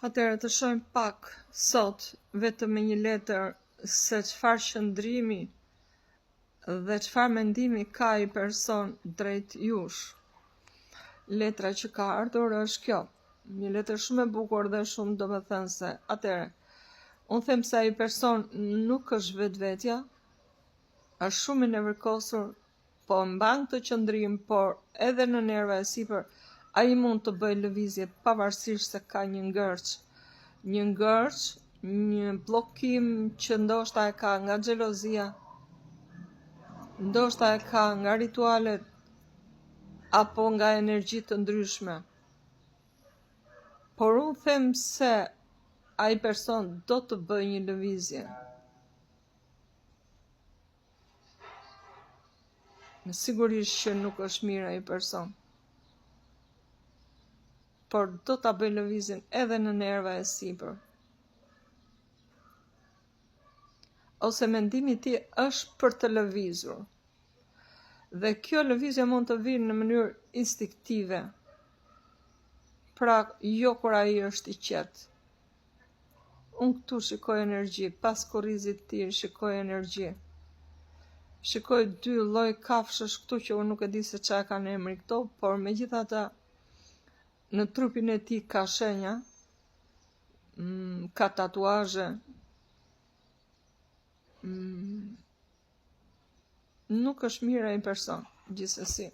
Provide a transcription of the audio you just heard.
Atëherë të shohim pak sot vetëm me një letër se çfarë qëndrimi dhe çfarë mendimi ka ai person drejt jush. Letra që ka ardhur është kjo, një letër shumë e bukur dhe shumë domethënëse. Atëherë, unë them se ai person nuk është vetvetja, është shumë i nevërkosur, po mban këtë qëndrim, por edhe në nerva e sipër ai mund të bëjë lëvizje pavarësisht se ka një ngërç, një bllokim që ndoshta e ka nga xhelozia, ndoshta e ka nga ritualet apo nga energji të ndryshme. Por unë them se ai person do të bëjë një lëvizje. Sigurisht që nuk është mirë ai person, por do ta bëj lëvizjen edhe në nerva e sipër. Ose mendimi i tij është për të lëvizur. Dhe kjo lëvizje mund të vinë në mënyrë instinktive. Pra, jo kur ai është i qetë. Unë këtu shikoj energji, pas kurrizit të tij shikoj energji. Shikoj dy lloj kafshësh këtu që unë nuk e di se çfarë kanë emrin këto, por megjithatë në trupin e tij ka shenja, ka tatuazhe. Nuk është mirë ai person, gjithsesi.